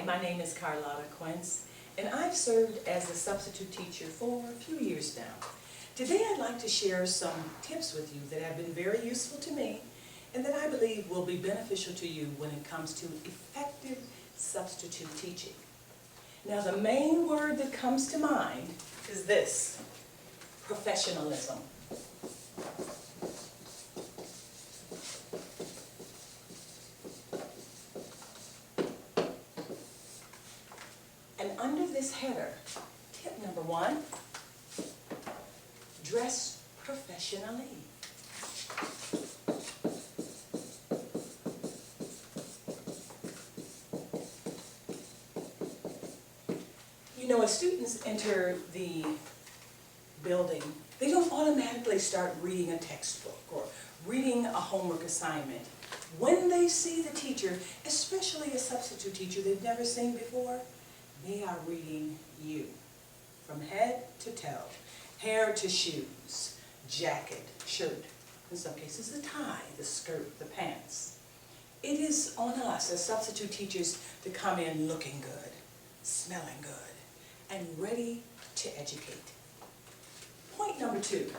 my name is Carlotta Quince, and I've served as a substitute teacher for a few years now. Today I'd like to share some tips with you that have been very useful to me and that I believe will be beneficial to you when it comes to effective substitute teaching. Now, the main word that comes to mind is this: professionalism. And under this header, tip number 1, dress professionally. You know, as students enter the building, they don't automatically start reading a textbook or reading a homework assignment. When they see the teacher, especially a substitute teacher they've never seen before, they are reading you from head to toe, hair to shoes, jacket, shirt, in some cases the tie, the skirt, the pants. It is on us as substitute teachers to come in looking good, smelling good, and ready to educate. Point number 2,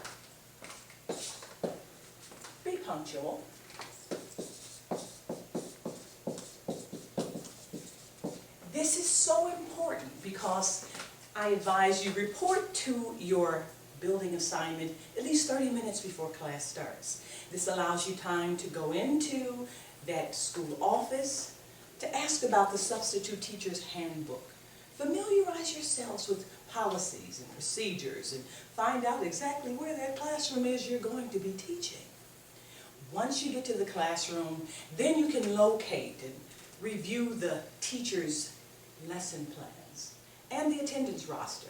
be punctual. This is so important because I advise you report to your building assignment at least 30 minutes before class starts. This allows you time to go into that school office to ask about the substitute teacher's handbook. Familiarize yourselves with policies and procedures and find out exactly where that classroom is you're going to be teaching. Once you get to the classroom, then you can locate and review the teacher's lesson plans and the attendance roster.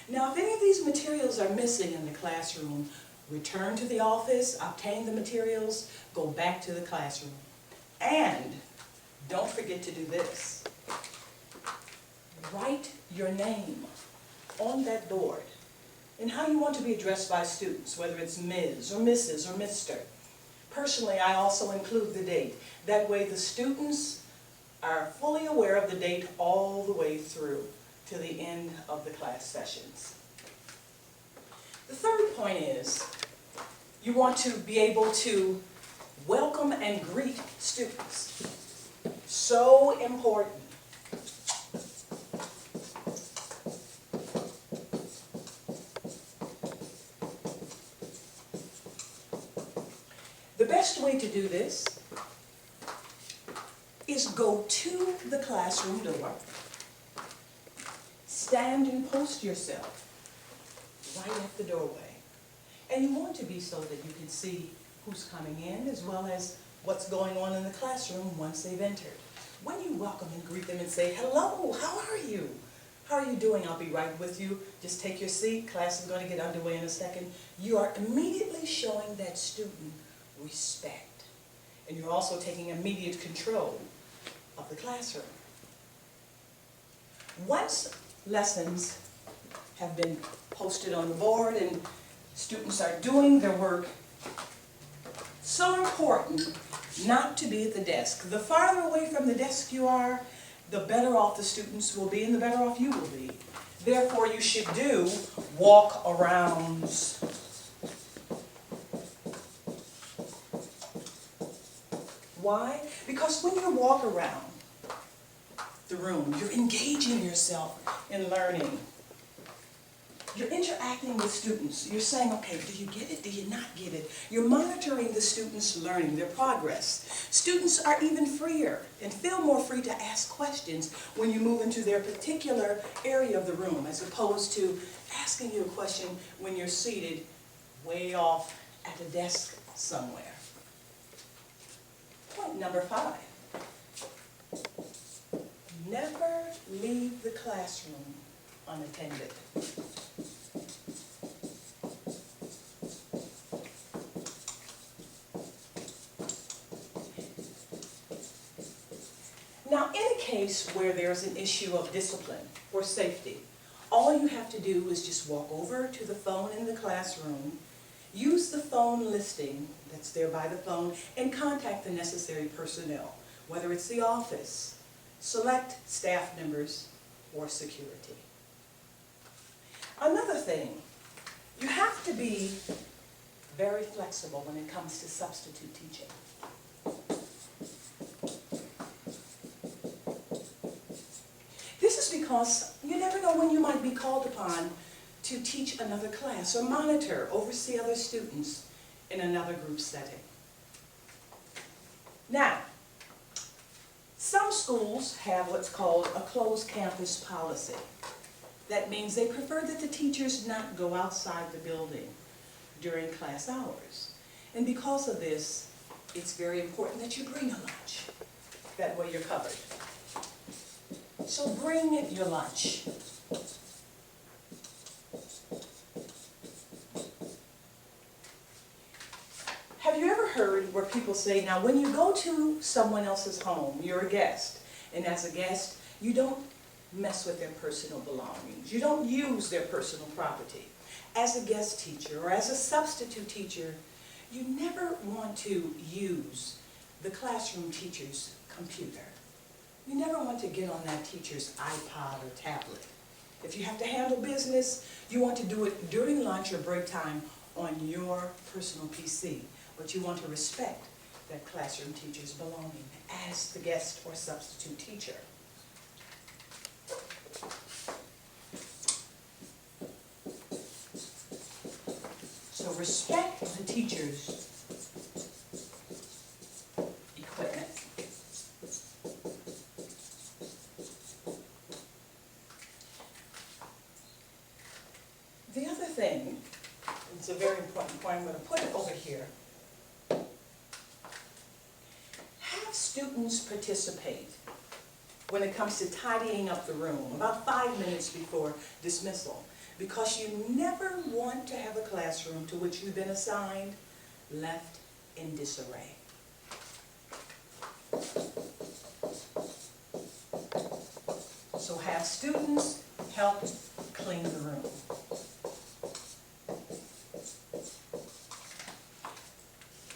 Now, if any of these materials are missing in the classroom, return to the office, obtain the materials, go back to the classroom. And don't forget to do this. Write your name on that board and how you want to be addressed by students, whether it's Ms. or Mrs. or Mr. Personally, I also include the date. That way the students are fully aware of the date all the way through to the end of the class sessions. The third point is you want to be able to welcome and greet students. So important. The best way to do this is go to the classroom door, stand and post yourself right at the doorway. And you want to be so that you can see who's coming in as well as what's going on in the classroom once they've entered. When you welcome and greet them and say, "Hello, how are you? How are you doing? I'll be right with you. Just take your seat. Class is going to get underway in a second." You are immediately showing that student respect. And you're also taking immediate control of the classroom. Once lessons have been posted on the board and students are doing their work, so important not to be at the desk. The farther away from the desk you are, the better off the students will be and the better off you will be. Therefore, you should do walk-arounds. Why? Because when you walk around the room, you're engaging yourself in learning. You're interacting with students. You're saying, okay, do you get it? Do you not get it? You're monitoring the students' learning, their progress. Students are even freer and feel more free to ask questions when you move into their particular area of the room, as opposed to asking you a question when you're seated way off at a desk somewhere. Point number 5. Never leave the classroom unattended. Now, in a case where there's an issue of discipline or safety, all you have to do is just walk over to the phone in the classroom, use the phone listing that's there by the phone, and contact the necessary personnel, whether it's the office, select staff members or security. Another thing, you have to be very flexible when it comes to substitute teaching. This is because you never know when you might be called upon to teach another class or monitor, oversee other students in another group setting. Now, some schools have what's called a closed campus policy. That means they prefer that the teachers not go outside the building during class hours. And because of this, it's very important that you bring a lunch. That way you're covered. So bring your lunch. Have you ever heard where people say, now when you go to someone else's home, you're a guest, and as a guest, you don't mess with their personal belongings. You don't use their personal property. As a guest teacher or as a substitute teacher, you never want to use the classroom teacher's computer. You never want to get on that teacher's iPod or tablet. If you have to handle business, you want to do it during lunch or break time on your personal PC. But you want to respect that classroom teacher's belonging as the guest or substitute teacher. So respect the teacher's equipment. The other thing, it's a very important point, I'm going to put it over here. Have students participate when it comes to tidying up the room, about 5 minutes before dismissal, because you never want to have a classroom to which you've been assigned left in disarray. So have students help clean the room.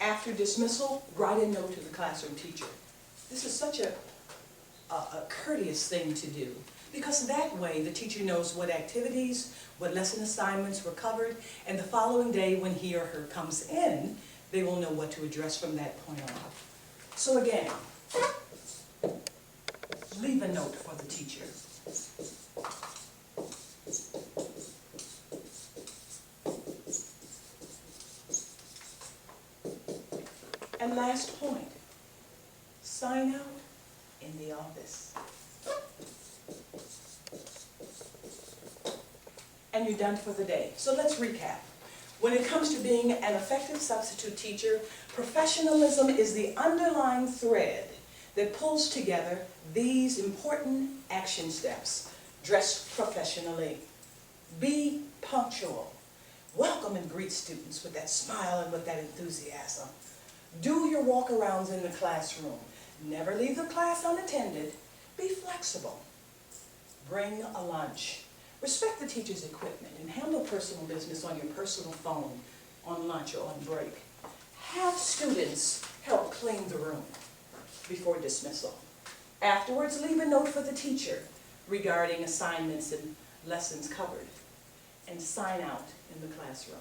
After dismissal, write a note to the classroom teacher. This is such a courteous thing to do, because that way the teacher knows what activities, what lesson assignments were covered, and the following day when he or her comes in, they will know what to address from that point on. So again, leave a note for the teacher. And last point, sign out in the office. And you're done for the day. So let's recap. When it comes to being an effective substitute teacher, professionalism is the underlying thread that pulls together these important action steps. Dress professionally. Be punctual. Welcome and greet students with that smile and with that enthusiasm. Do your walk-arounds in the classroom. Never leave the class unattended. Be flexible. Bring a lunch. Respect the teacher's equipment and handle personal business on your personal phone, on lunch or on break. Have students help clean the room before dismissal. Afterwards, leave a note for the teacher regarding assignments and lessons covered, and sign out in the classroom.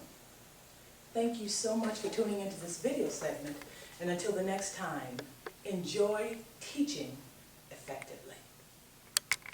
Thank you so much for tuning into this video segment, and until the next time, enjoy teaching effectively.